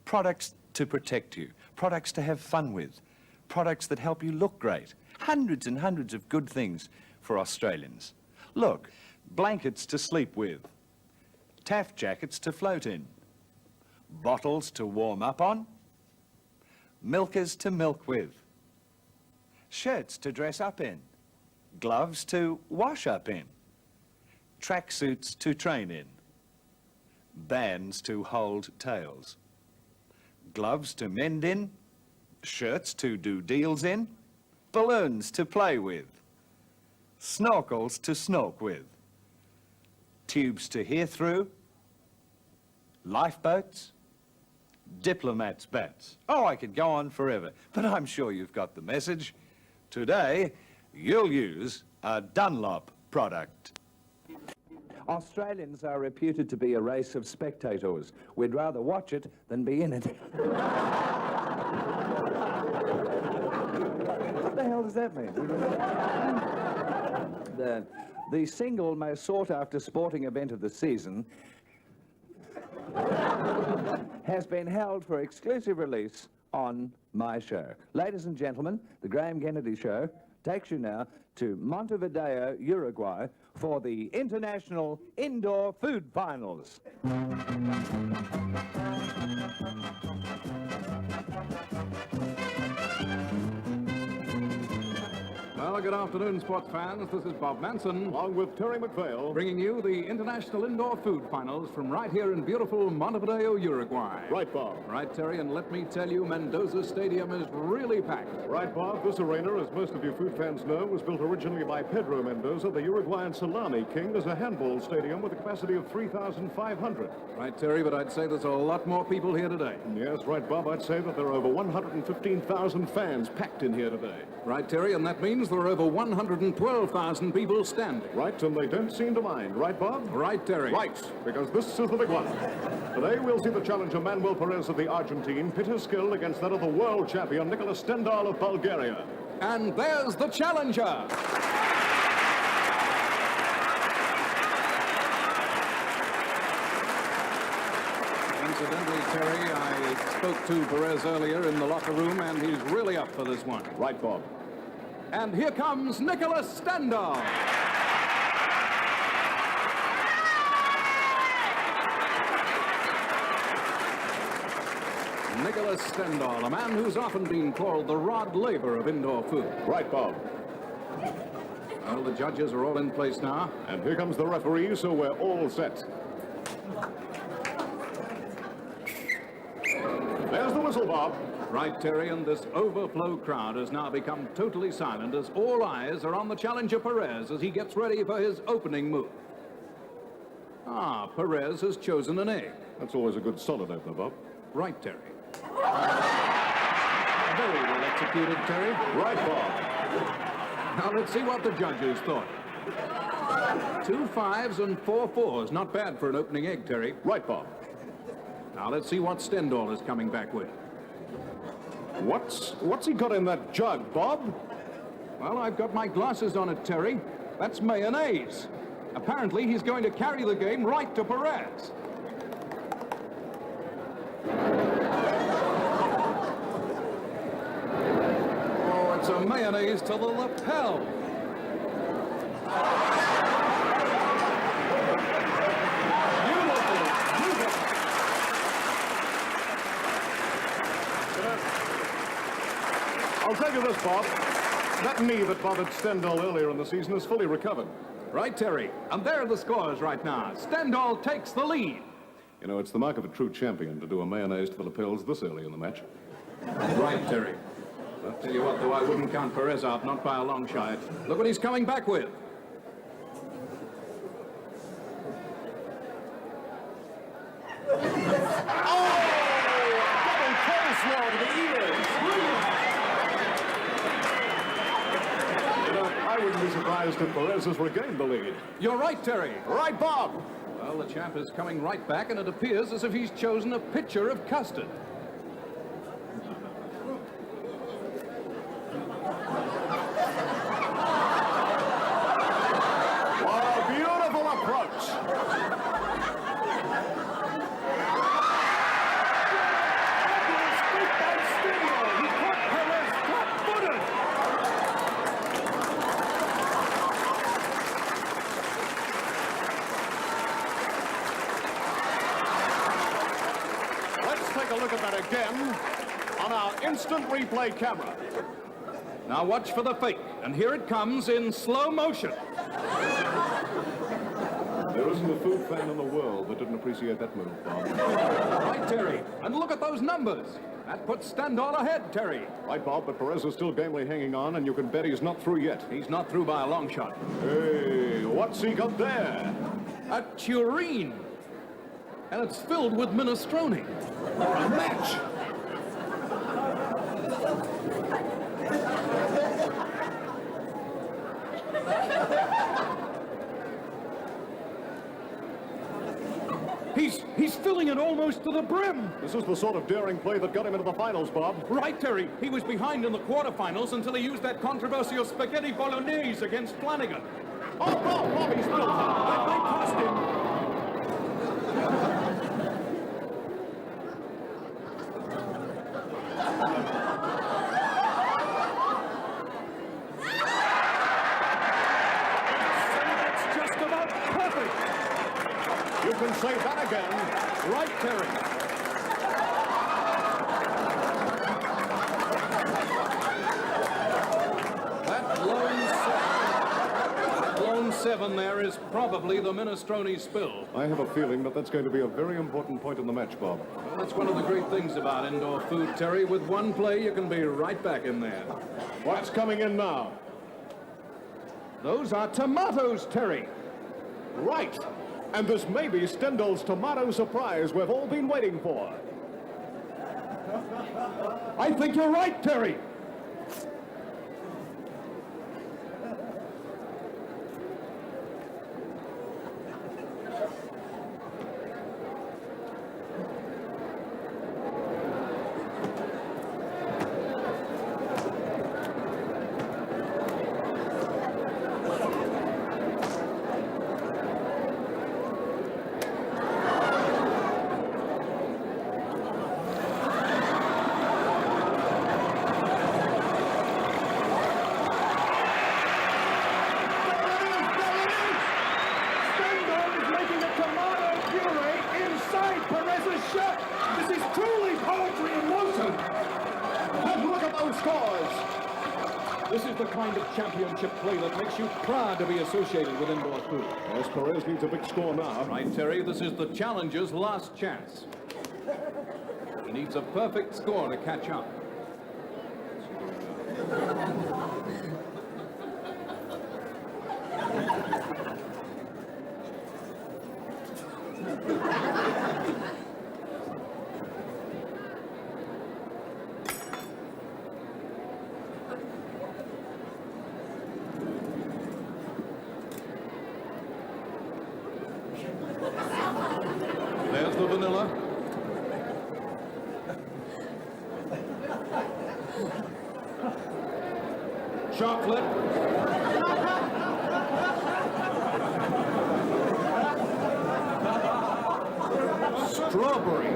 Products to protect you, products to have fun with, products that help you look great. Hundreds and hundreds of good things for Australians. Look, blankets to sleep with, taff jackets to float in, bottles to warm up on, milkers to milk with, shirts to dress up in, gloves to wash up in, tracksuits to train in, bands to hold tails, gloves to mend in, shirts to do deals in, balloons to play with, snorkels to snork with, tubes to hear through, lifeboats, diplomats' bats. Oh, I could go on forever, but I'm sure you've got the message. Today, you'll use a Dunlop product. Australians are reputed to be a race of spectators. We'd rather watch it than be in it. What the hell does that mean? The single most sought-after sporting event of the season has been held for exclusive release on my show. Ladies and gentlemen, the Graham Kennedy Show takes you now to Montevideo, Uruguay, for the International Indoor Food Finals. Well, good afternoon, sports fans. This is Bob Manson, along with Terry McPhail, bringing you the International Indoor Food Finals from right here in beautiful Montevideo, Uruguay. Right, Bob. Right, Terry, and let me tell you, Mendoza Stadium is really packed. Right, Bob. This arena, as most of you food fans know, was built originally by Pedro Mendoza, the Uruguayan salami king, as a handball stadium with a capacity of 3,500. Right, Terry, but I'd say there's a lot more people here today. Yes, right, Bob. I'd say that there are over 115,000 fans packed in here today. Right, Terry, and that means there are over 112,000 people standing. Right, and they don't seem to mind. Right, Bob? Right, Terry. Right, because this is the big one. Today we'll see the challenger Manuel Perez of the Argentine pit his skill against that of the world champion Nicolas Stendal of Bulgaria. And there's the challenger. Incidentally, Terry, I spoke to Perez earlier in the locker room, and he's really up for this one. Right, Bob. And here comes Nicolas Stendal. Nicolas Stendal, a man who's often been called the Rod Laver of indoor food. Right, Bob. Well, the judges are all in place now. And here comes the referee, so we're all set. There's the whistle, Bob. Right, Terry, and this overflow crowd has now become totally silent as all eyes are on the challenger Perez as he gets ready for his opening move. Ah, Perez has chosen an egg. That's always a good solid opener, Bob. Right, Terry. Very well executed, Terry. Right, Bob. Now let's see what the judges thought. 2 5s and 4 4s. Not bad for an opening egg, Terry. Right, Bob. Now let's see what Stendal is coming back with. What's he got in that jug, Bob? Well, I've got my glasses on it, Terry. That's mayonnaise. Apparently, he's going to carry the game right to Perez. Oh, it's a mayonnaise to the lapel. I'll tell you this, Bob. That knee that bothered Stendal earlier in the season is fully recovered. Right, Terry. And there are the scores right now. Stendal takes the lead. You know, it's the mark of a true champion to do a mayonnaise to the lapels this early in the match. Right, Terry. I'll tell you what, though, I wouldn't count Perez out, not by a long shot. Look what he's coming back with. I wouldn't be surprised if Perez has regained the lead. You're right, Terry. Right, Bob. Well, the champ is coming right back, and it appears as if he's chosen a pitcher of custard. What a beautiful approach. look at that again on our instant replay camera. Now watch for the fake, and here it comes in slow motion. There isn't a food fan in the world that didn't appreciate that move, Bob. Right, Terry, and look at those numbers. That puts Stendhal ahead, Terry. Right, Bob, but Perez is still gamely hanging on, and you can bet he's not through yet. He's not through by a long shot. Hey, what's he got there? A tureen. And it's filled with minestrone. A match. He's filling it almost to the brim. This is the sort of daring play that got him into the finals, Bob. Right, Terry. He was behind in the quarterfinals until he used that controversial spaghetti bolognese against Flanagan. Oh, Bob, he's built. That may cost him. That's just about perfect. You can say that again. Right, Terry. That lone seven there is probably the minestrone spill. I have a feeling that that's going to be a very important point in the match, Bob. Well, that's one of the great things about indoor food, Terry. With one play, you can be right back in there. What's coming in now? Those are tomatoes, Terry. Right. And this may be Stendhal's tomato surprise we've all been waiting for. I think you're right, Terry. This is the kind of championship play that makes you proud to be associated with indoor food. Yes, Perez needs a big score now. Right, Terry, this is the challenger's last chance. He needs a perfect score to catch up. There's the vanilla. Chocolate. Strawberry.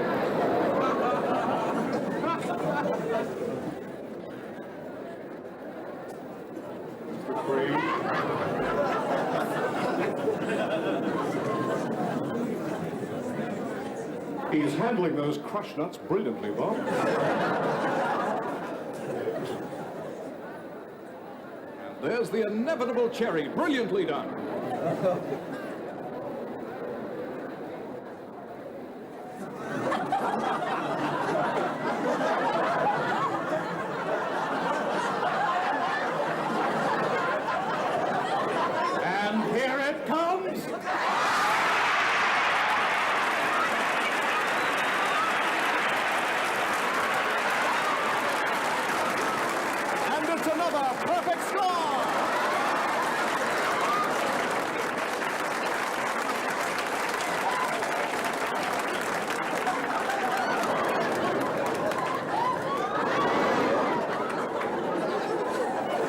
He's handling those crush nuts brilliantly, Bob. And there's the inevitable cherry, brilliantly done. And here it comes. And it's another perfect score.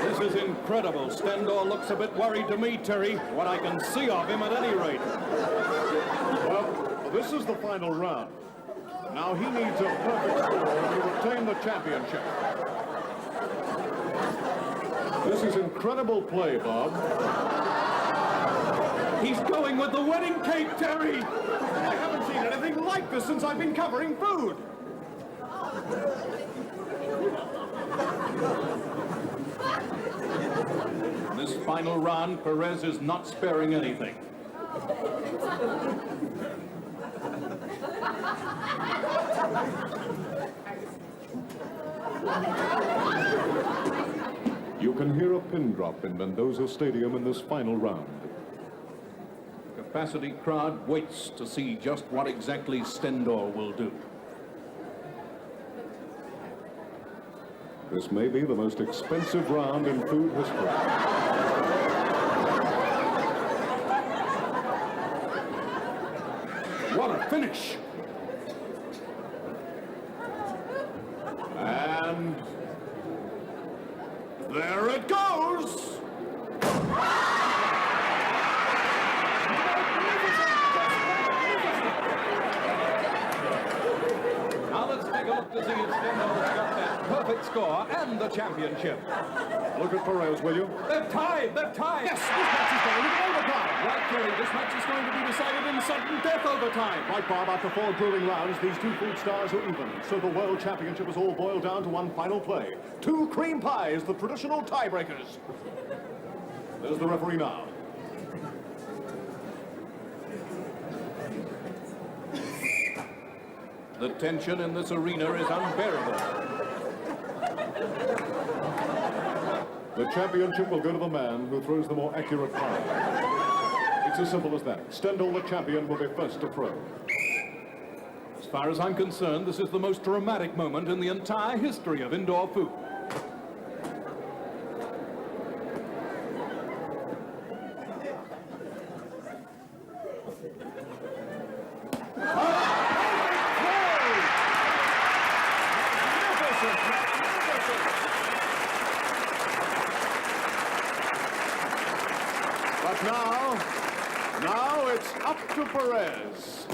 This is incredible. Stendhal looks a bit worried to me, Terry. What I can see of him at any rate. Well, this is the final round. Now he needs a perfect score to retain the championship. This is incredible play, Bob. He's going with the wedding cake, Terry! I haven't seen anything like this since I've been covering food. In this final round, Perez is not sparing anything. You can hear a pin drop in Mendoza Stadium in this final round. Capacity crowd waits to see just what exactly Stendhal will do. This may be the most expensive round in food history. What a finish! And there it goes! Now let's take a look to see if Stendhal's got that perfect score and the championship. Look at Perez, will you? They're tied! They're tied! Yes, this match is going into overtime! Right, Jerry, this match is going to be decided in sudden death overtime. Right, Bob, after 4 grueling rounds, these two food stars are even. So the World Championship is all boiled down to one final play. 2 cream pies, the traditional tiebreakers. There's the referee now. The tension in this arena is unbearable. The championship will go to the man who throws the more accurate pie. It's as simple as that. Stendhal, the champion, will be first to throw. As far as I'm concerned, this is the most dramatic moment in the entire history of indoor food. But now it's up to Perez.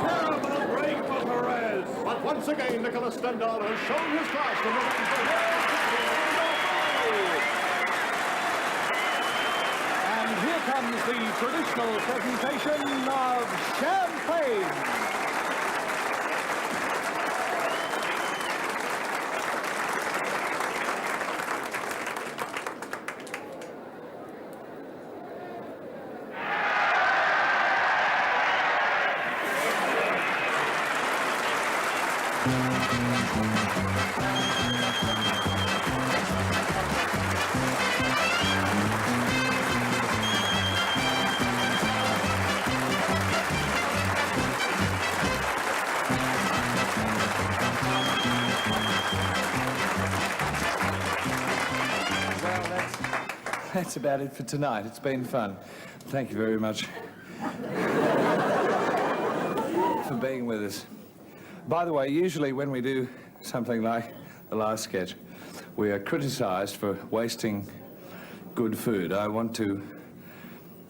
Terrible break for Perez. But once again, Nicholas Stendhal has shown his class to remain the world champion. And here comes the traditional presentation of champagne. That's about it for tonight. It's been fun. Thank you very much for being with us. By the way, usually when we do something like the last sketch, we are criticized for wasting good food. I want to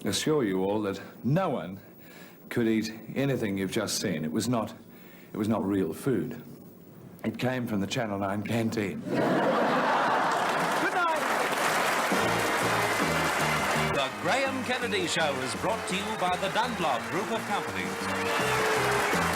assure you all that no one could eat anything you've just seen. It was not real food. It came from the Channel 9 canteen. The Graham Kennedy Show is brought to you by the Dunlop Group of Companies.